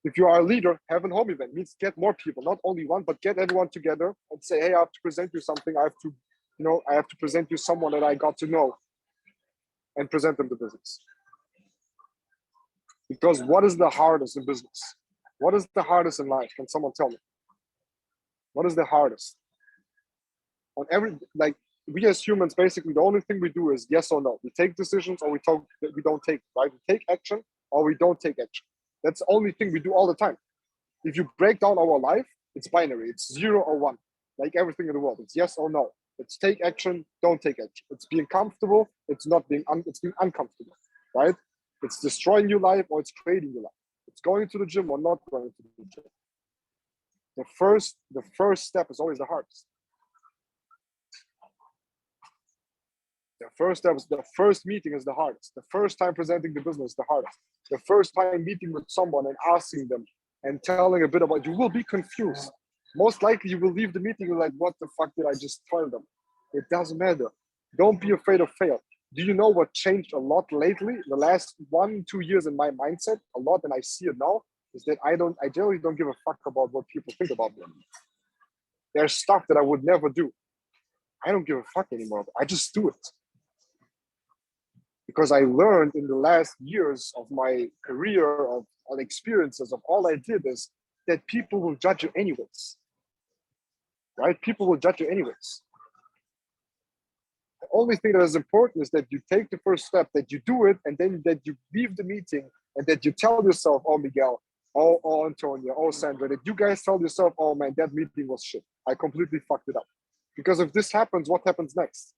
If you are a leader, have a home event. Means get more people, not only one, but get everyone together and say, hey, I have to present you something. I have to present you someone that I got to know, and present them the business. Because what is the hardest in business? What is the hardest in life? Can someone tell me? What is the hardest? On every, like, we as humans, basically, the only thing we do is yes or no. We take decisions or we don't take, right? We take action or we don't take action. That's the only thing we do all the time. If you break down our life, it's binary. It's 0 or 1, like everything in the world. It's yes or no. It's take action, don't take action. It's being comfortable. It's not being, it's being uncomfortable, right? It's destroying your life or it's creating your life. It's going to the gym or not going to the gym. The first step is always the hardest. The first meeting is the hardest. The first time presenting the business is the hardest. The first time meeting with someone and asking them and telling a bit about, you will be confused. Most likely you will leave the meeting and like, what the fuck did I just tell them? It doesn't matter. Don't be afraid of fail. Do you know what changed a lot lately? The last 1-2 years in my mindset, a lot, and I see it now, is that I generally don't give a fuck about what people think about me. There's stuff that I would never do. I don't give a fuck anymore. I just do it. Because I learned in the last years of my career, of experiences, of all I did, is that people will judge you anyways. Right? People will judge you anyways. The only thing that is important is that you take the first step, that you do it, and then that you leave the meeting and that you tell yourself, oh, Miguel, oh, Antonio, oh, Sandra, that you guys tell yourself, oh, man, that meeting was shit. I completely fucked it up. Because if this happens, what happens next?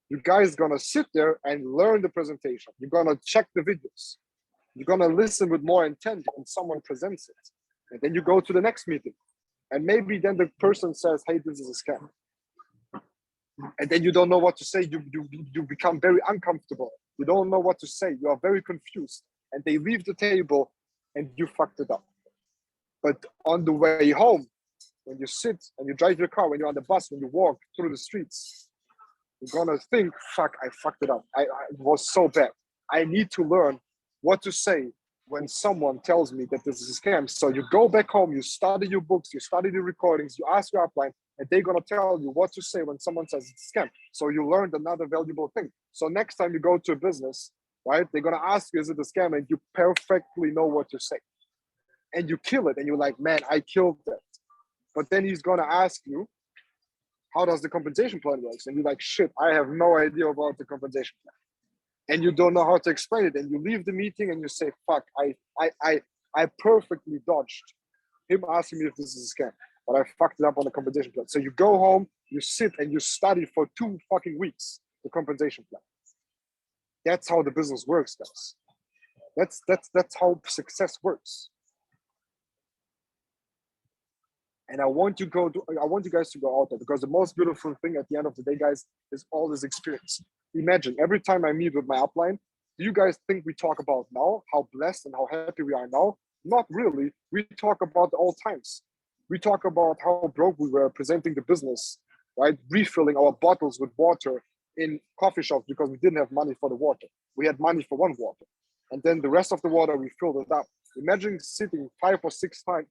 You guys gonna sit there and learn the presentation. You're gonna check the videos. You're gonna listen with more intent when someone presents it. And then you go to the next meeting. And maybe then the person says, hey, this is a scam. And then you don't know what to say. You become very uncomfortable. You don't know what to say. You are very confused. And they leave the table and you fucked it up. But on the way home, when you sit and you drive your car, when you're on the bus, when you walk through the streets, you're gonna think, fuck, I fucked it up. It was so bad. I need to learn what to say when someone tells me that this is a scam. So you go back home, you study your books, you study the recordings, you ask your upline, and they're gonna tell you what to say when someone says it's a scam. So you learned another valuable thing. So next time you go to a business, right, they're gonna ask you, is it a scam? And you perfectly know what to say. And you kill it, and you're like, man, I killed that. But then he's gonna ask you, how does the compensation plan work? And you're like, shit, I have no idea about the compensation plan. And you don't know how to explain it. And you leave the meeting and you say, fuck, I perfectly dodged him asking me if this is a scam. But I fucked it up on the compensation plan. So you go home, you sit and you study for 2 fucking weeks the compensation plan. That's how the business works, guys. That's how success works. And I want you guys to go out there, because the most beautiful thing at the end of the day, guys, is all this experience. Imagine every time I meet with my upline, do you guys think we talk about now, how blessed and how happy we are now? Not really. We talk about the old times. We talk about how broke we were presenting the business, right? Refilling our bottles with water in coffee shops because we didn't have money for the water. We had money for one water. And then the rest of the water, we filled it up. Imagine sitting 5 or 6 or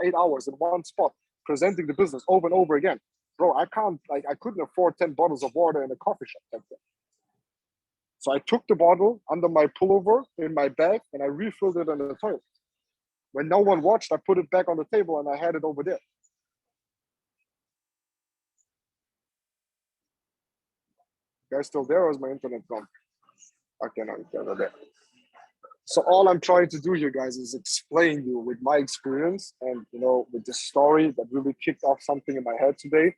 8 hours in one spot, presenting the business over and over again. Bro, I couldn't afford 10 bottles of water in a coffee shop back then. So I took the bottle under my pullover in my bag and I refilled it in the toilet. When no one watched, I put it back on the table and I had it over there. You guys still there, or is my internet gone? Okay, no, it's there. So all I'm trying to do here, guys, is explain you with my experience and, with the story that really kicked off something in my head today,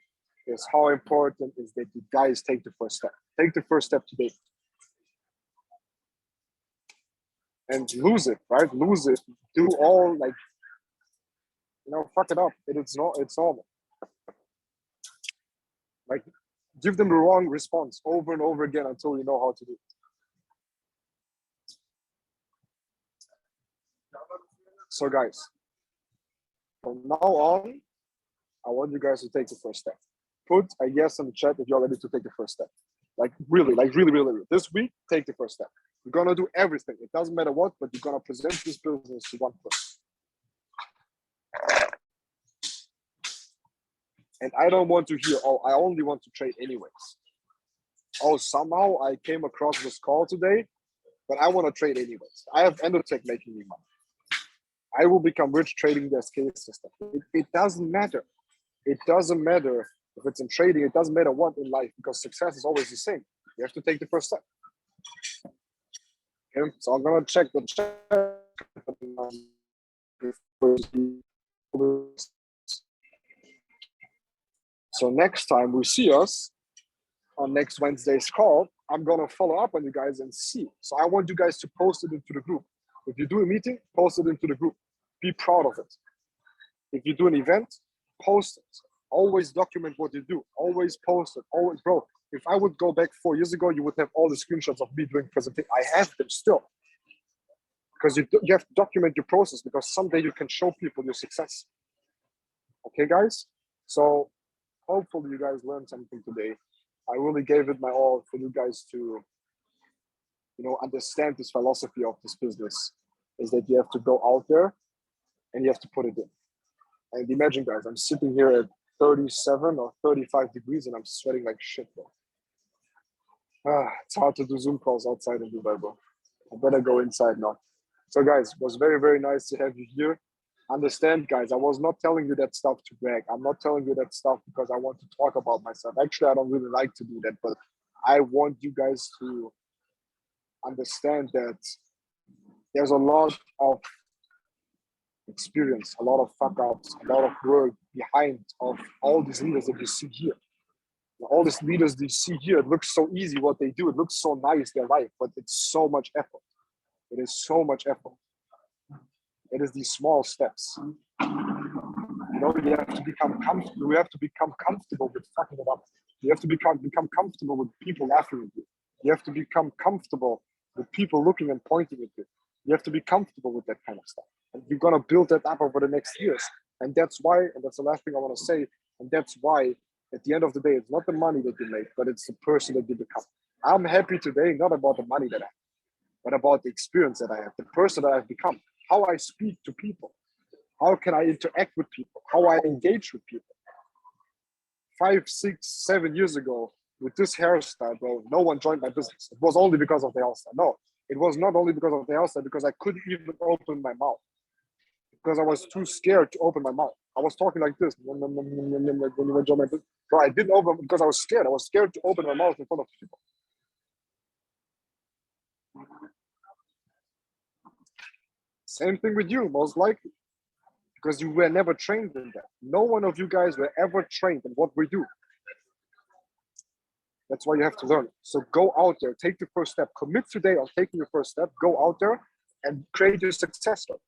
is how important is that you guys take the first step. Take the first step today. And lose it, right? Lose it. Do all fuck it up. It's normal. Like, give them the wrong response over and over again until you know how to do it. So guys, from now on, I want you guys to take the first step. Put a yes in the chat if you're ready to take the first step. Like really, really. This week, take the first step. You're gonna do everything. It doesn't matter what, but you're gonna present this business to one person. And I don't want to hear, oh, I only want to trade anyways. Oh, somehow I came across this call today, but I want to trade anyways. I have Endotech making me money. I will become rich trading the SK system. It doesn't matter. It doesn't matter if it's in trading. It doesn't matter what in life, because success is always the same. You have to take the first step. Okay, so I'm gonna check the chat. So next time we see us on next Wednesday's call, I'm gonna follow up on you guys and see. So I want you guys to post it into the group. If you do a meeting, post it into the group. Be proud of it. If you do an event, post it. Always document what you do. Always post it. Always, bro. If I would go back 4 years ago, you would have all the screenshots of me doing presentation. I have them still. Because you have to document your process, because someday you can show people your success. Okay, guys? So hopefully you guys learned something today. I really gave it my all for you guys to, understand this philosophy of this business, is that you have to go out there and you have to put it in. And imagine, guys, I'm sitting here at 37 or 35 degrees and I'm sweating like shit, bro. It's hard to do Zoom calls outside in Dubai, bro. I better go inside now. So guys, it was very, very nice to have you here. Understand, guys, I was not telling you that stuff to brag. I'm not telling you that stuff because I want to talk about myself. Actually, I don't really like to do that, but I want you guys to understand that there's a lot of experience, a lot of fuck ups, a lot of work behind of all these leaders that you see here. All these leaders that you see here, it looks so easy what they do. It looks so nice, their life, but it's so much effort. It is so much effort. It is these small steps. You have to become comfortable. You have to become comfortable with fucking it up. You have to become comfortable with people laughing at you. You have to become comfortable with people looking and pointing at you. You have to be comfortable with that kind of stuff. And you're gonna build that up over the next years. And that's why, and that's the last thing I want to say, and that's why at the end of the day, it's not the money that you make, but it's the person that you become. I'm happy today, not about the money that I have, but about the experience that I have, the person that I've become, how I speak to people, how can I interact with people, how I engage with people. 5, 6, 7 years ago, with this hairstyle, bro, no one joined my business. It was only because of the hairstyle. No, it was not only because of the hairstyle, because I couldn't even open my mouth. Because I was too scared to open my mouth. I was talking like this when you join my business. Bro, I didn't open because I was scared. I was scared to open my mouth in front of people. Same thing with you, most likely. Because you were never trained in that. No one of you guys were ever trained in what we do. That's why you have to learn. So go out there, take the first step, commit today on taking your first step, go out there and create your success story.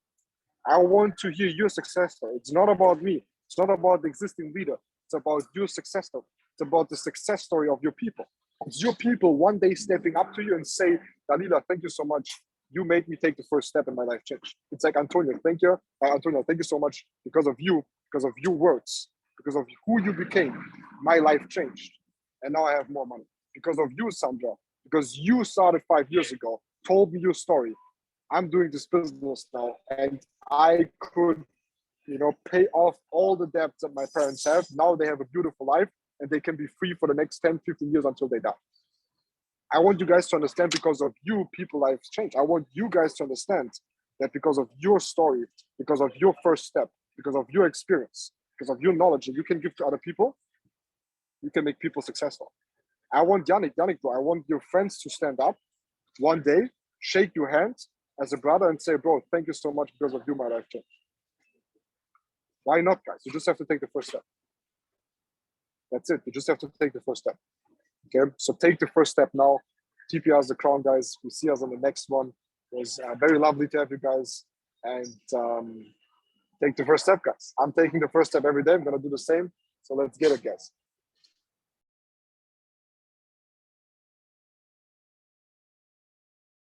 I want to hear your success story. It's not about me. It's not about the existing leader. It's about your success story. It's about the success story of your people. It's your people one day stepping up to you and say, Dalila, thank you so much. You made me take the first step in my life change. It's like, Antonio, thank you. Antonio, thank you so much. Because of you, because of your words, because of who you became, my life changed. And now I have more money. Because of you, Sandra, because you started 5 years ago, told me your story. I'm doing this business now, and I could, pay off all the debts that my parents have. Now they have a beautiful life, and they can be free for the next 10, 15 years until they die. I want you guys to understand, because of you, people lives change. I want you guys to understand that because of your story, because of your first step, because of your experience, because of your knowledge that you can give to other people, you can make people successful. I want Yannick, bro, I want your friends to stand up one day, shake your hand as a brother and say, bro, thank you so much, because of you, my life changed. Why not, guys? You just have to take the first step. That's it. You just have to take the first step. Okay, so take the first step now. TP us the crown, guys. We see us on the next one. It was very lovely to have you guys. And take the first step, guys. I'm taking the first step every day. I'm going to do the same. So let's get it, guys.